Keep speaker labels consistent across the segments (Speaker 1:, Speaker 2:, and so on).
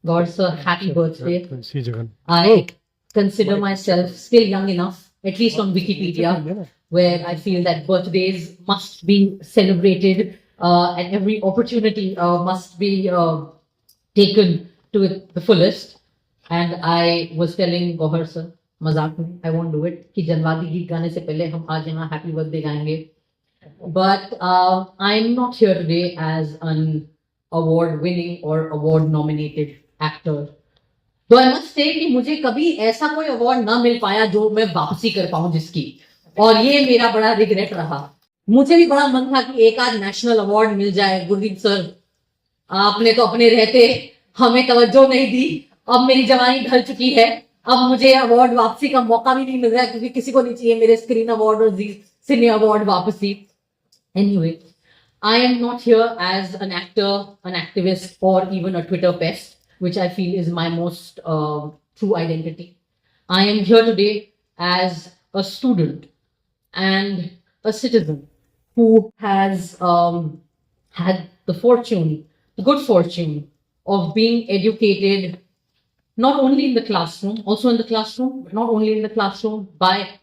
Speaker 1: God, sir, happy birthday.
Speaker 2: See, Jagan.
Speaker 1: I consider myself still young enough, at least on Wikipedia, where I feel that birthdays must be celebrated and every opportunity must be taken to the fullest. And I was telling Gohar sir, मजाक में, I won't do it, कि जन्मदिन गीत गाने से पहले हम आज यहाँ happy birthday गाएंगे. But I'm not here today as an award-winning or award-nominated actor. तो आई मस्ट से कि मुझे कभी ऐसा कोई अवार्ड ना मिल पाया जो मैं वापसी कर पाऊं जिसकी, और ये मेरा बड़ा रिग्रेट रहा. मुझे भी बड़ा मन था कि एक आध नेशनल अवार्ड मिल जाए. गुरदीप सर, आपने तो अपने रहते हमें तवज्जो नहीं दी. अब मेरी जवानी ढल चुकी है, अब मुझे अवार्ड वापसी का मौका भी नहीं मिल रहा है, क्योंकि किसी को नहीं चाहिए मेरे स्क्रीन अवार्ड और सिने अवार्ड वापसी. Anyway, I am not here as an actor, an activist, or even a Twitter pest, which I feel is my most true identity. I am here today as a student and a citizen who has had the good fortune of being educated not only in the classroom, also in the classroom, but not only in the classroom, by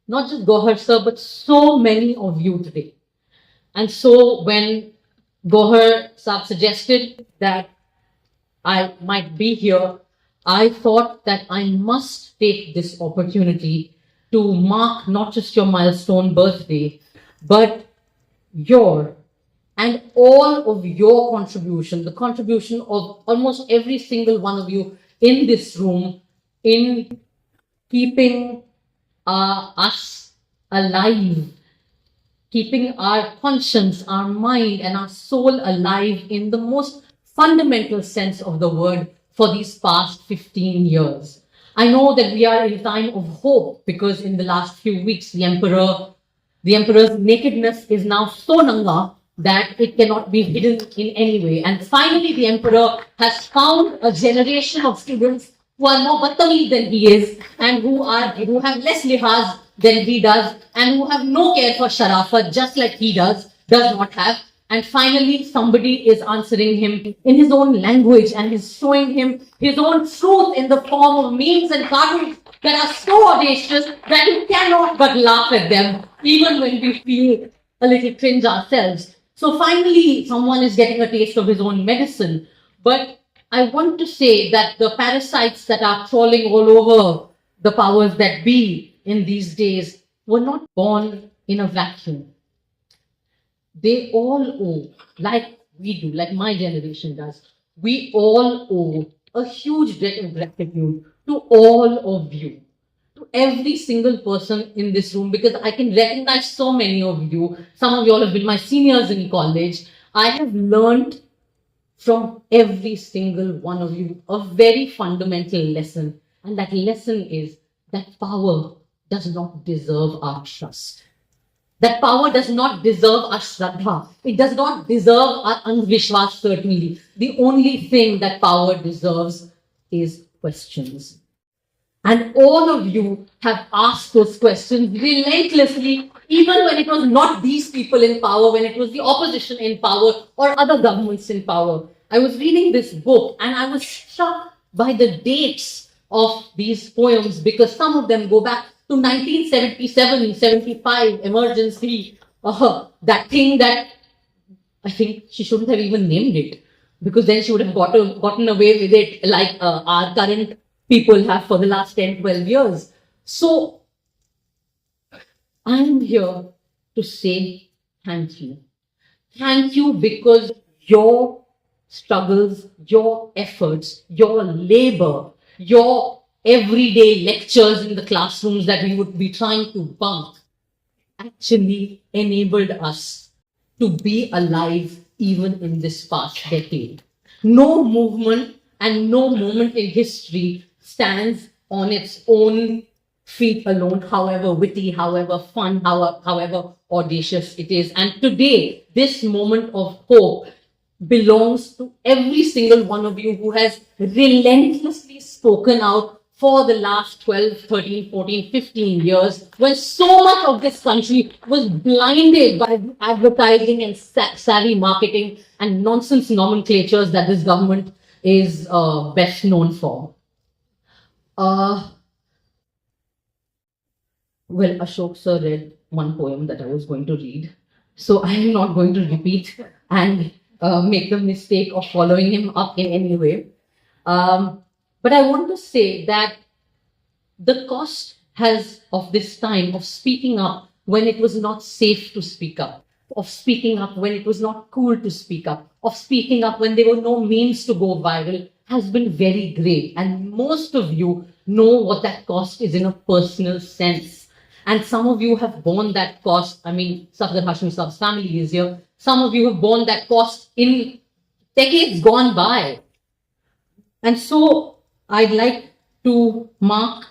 Speaker 1: not just Gohar sir, but so many of you today. And so when Gohar Saab suggested that I might be here, I thought that I must take this opportunity to mark not just your milestone birthday, but your and all of your contribution, the contribution of almost every single one of you in this room in keeping us alive, keeping our conscience, our mind, and our soul alive in the most fundamental sense of the word for these past 15 years. I know that we are in a time of hope because in the last few weeks, the emperor's nakedness is now so nanga that it cannot be hidden in any way. And finally, the emperor has found a generation of students who are more battameel than he is, and who have less lihaz than he does, and who have no care for sharafat, just like he does not have. And finally, somebody is answering him in his own language and is showing him his own truth in the form of memes and cartoons that are so audacious that you cannot but laugh at them, even when we feel a little cringe ourselves. So finally, someone is getting a taste of his own medicine. But I want to say that the parasites that are crawling all over the powers that be in these days were not born in a vacuum. They all owe, like we do, like my generation does, we all owe a huge debt of gratitude to all of you, to every single person in this room, because I can recognize so many of you. Some of you all have been my seniors in college. I have learned from every single one of you a very fundamental lesson. And that lesson is that power does not deserve our trust. That power does not deserve our shraddha. It does not deserve our anvishwas, certainly. The only thing that power deserves is questions. And all of you have asked those questions relentlessly, even when it was not these people in power, when it was the opposition in power or other governments in power. I was reading this book and I was struck by the dates of these poems, because some of them go back to 1977, 75, emergency, that thing that I think she shouldn't have even named it, because then she would have gotten away with it like our current people have for the last 10, 12 years. So I'm here to say thank you. Thank you because your struggles, your efforts, your labor, your everyday lectures in the classrooms that we would be trying to bunk actually enabled us to be alive even in this past decade. No movement and no moment in history stands on its own feet alone, however witty, however fun, however audacious it is. And today, this moment of hope belongs to every single one of you who has relentlessly spoken out for the last 12, 13, 14, 15 years, when so much of this country was blinded by advertising and savvy marketing and nonsense nomenclatures that this government is best known for. Well, Ashok sir read one poem that I was going to read, so I am not going to repeat and make the mistake of following him up in any way. But I want to say that the cost of this time of speaking up when it was not safe to speak up, of speaking up when it was not cool to speak up, of speaking up when there were no means to go viral, has been very great. And most of you know what that cost is in a personal sense. And some of you have borne that cost. I mean, Safdar Hashmi Saab's family is here. Some of you have borne that cost in decades gone by. And so I'd like to mark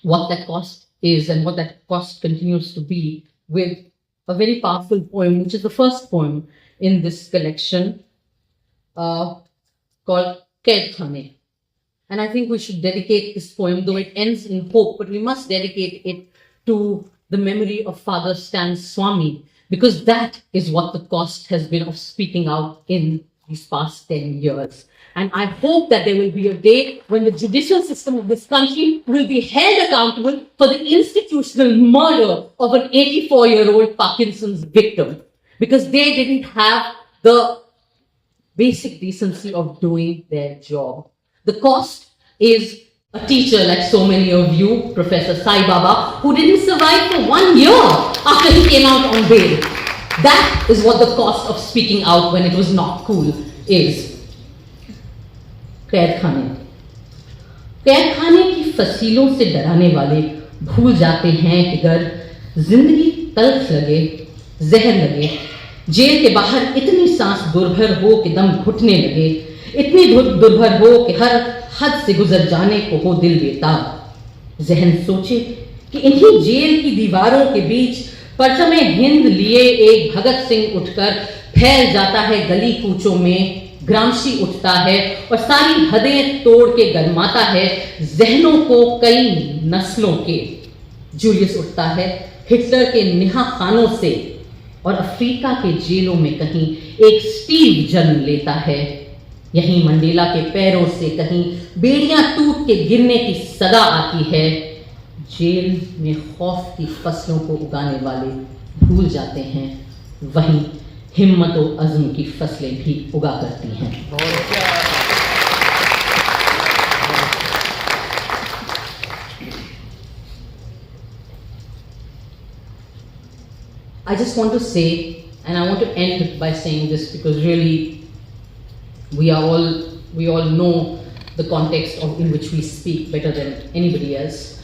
Speaker 1: what that cost is and what that cost continues to be with a very powerful poem, which is the first poem in this collection, called Kaid Khane. And I think we should dedicate this poem, though it ends in hope, but we must dedicate it to the memory of Father Stan Swami, because that is what the cost has been of speaking out in these past 10 years. And I hope that there will be a day when the judicial system of this country will be held accountable for the institutional murder of an 84-year-old Parkinson's victim, because they didn't have the basic decency of doing their job. The cost is a teacher like so many of you, Professor Sai Baba, who didn't survive for 1 year after he came out on bail. That is what the cost of speaking out when it was not cool is. कैद खाने की फसीलों से डराने वाले भूल जाते हैं कि अगर जिंदगी तल्ख लगे, जहर लगे, जेल के बाहर इतनी सांस दुर्भर हो कि दम घुटने लगे, इतनी दुर्भर हो कि हर हद से गुजर जाने को हो दिल बेताब। जहन सोचे कि इन्हीं जेल की दीवारों के बीच परचमे हिंद लिए एक भगत सिंह उठकर फैल जाता है गली कूचों में, ग्रामशी उठता है और सारी हदें तोड़ के गरमाता है जहनों को कई नस्लों के। जूलियस उठता है हिटलर के निहा खानों से और अफ्रीका के जेलों में कहीं एक स्टीव जन्म लेता है। यहीं मंडेला के पैरों से कहीं बेड़ियां टूट के गिरने की सदा आती है। जेल में खौफ की फसलों को उगाने वाले भूल जाते हैं, वहीं हिम्मत और अज़्म की फसलें भी उगा करती हैं। I just want to say, and I want to end by saying this, because really we all know the context in which we speak better than anybody else.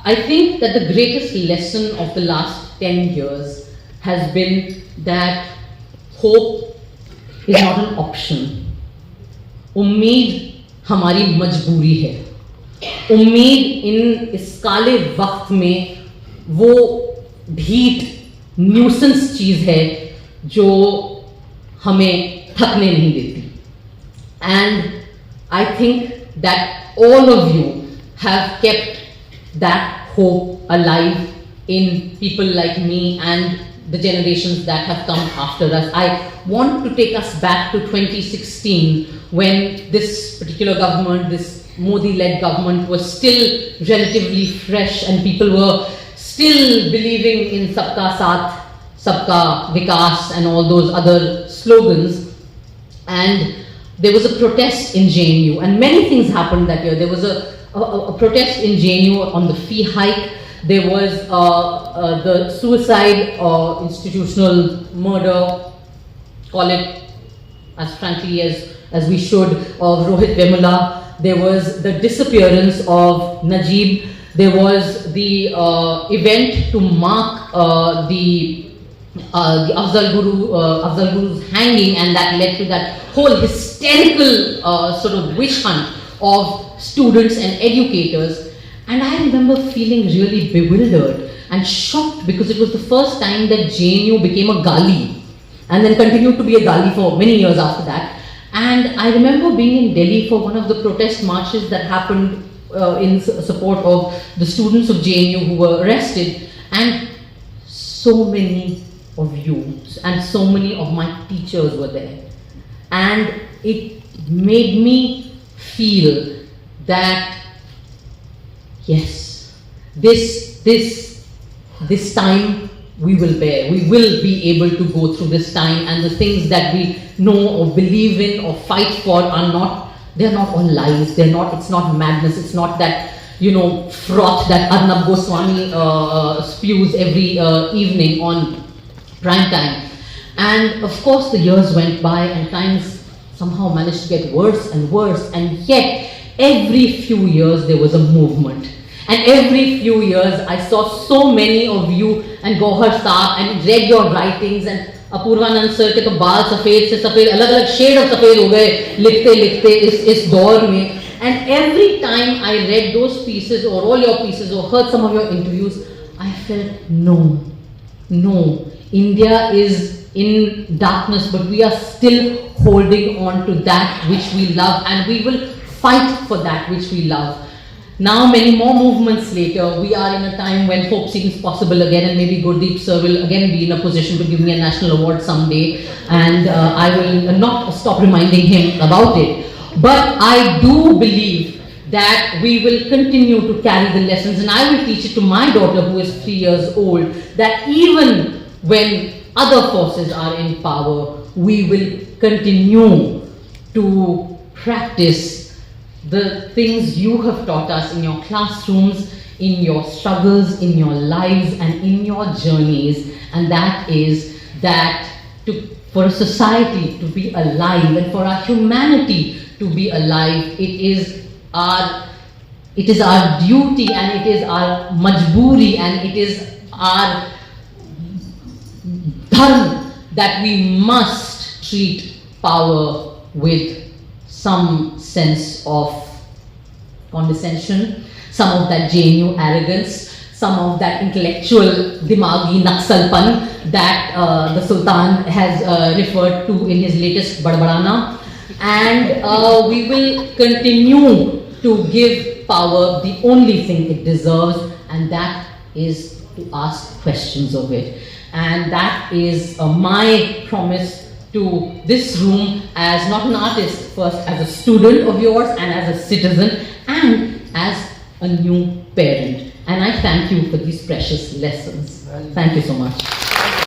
Speaker 1: I think that the greatest lesson of the last 10 years has been that hope is not an option. उम्मीद हमारी मजबूरी है। उम्मीद इस काले वक्त में वो ढीठ न्यूसेंस चीज है जो हमें थकने नहीं देती। And I think that all of you have kept that hope alive in people like me and the generations that have come after us. I want to take us back to 2016, when this particular government, this Modi-led government, was still relatively fresh and people were still believing in Sabka Saath, Sabka Vikas and all those other slogans. And there was a protest in JNU, and many things happened that year. There was a protest in JNU on the fee hike. There was the suicide or institutional murder, call it as frankly as we should, of Rohit Vemula. There was the disappearance of Najib. There was the event to mark the Afzal Guru's hanging, and that led to that whole hysterical sort of witch hunt of students and educators. And I remember feeling really bewildered and shocked, because it was the first time that JNU became a gali, and then continued to be a gali for many years after that. And I remember being in Delhi for one of the protest marches that happened in support of the students of JNU who were arrested, and so many of you and so many of my teachers were there. and it made me feel that yes, this time we will bear. We will be able to go through this time, and the things that we know or believe in or fight for are not, they're not all lies. They're not, it's not madness. It's not that, froth that Arnab Goswami spews every evening on prime time. And of course the years went by and times somehow managed to get worse and worse, and yet every few years there was a movement. And every few years I saw so many of you and Gohar Saab and read your writings, and Apurvanand sir के तो बाल सफेद से सफेद अलग-अलग shade of सफेद हो गए लिखते-लिखते इस दौर में. And every time I read those pieces or all your pieces or heard some of your interviews, I felt no, India is in darkness, but we are still holding on to that which we love, and we will fight for that which we love. Now, many more movements later, we are in a time when hope seems possible again, and maybe Gurdeep sir will again be in a position to give me a national award someday, and I will not stop reminding him about it. But I do believe that we will continue to carry the lessons, and I will teach it to my daughter who is 3 years old, that even when other forces are in power, we will continue to practice the things you have taught us in your classrooms, in your struggles, in your lives, and in your journeys. And that is that for a society to be alive and for our humanity to be alive, it is our duty, and it is our majboori, and it is our dharma that we must treat power with some sense of condescension, some of that JNU arrogance, some of that intellectual dimagi naksalpan that the Sultan has referred to in his latest Badbadana. And we will continue to give power the only thing it deserves, and that is to ask questions of it. And that is my promise to this room as not an artist, first as a student of yours and as a citizen and as a new parent. And I thank you for these precious lessons. Thank you so much.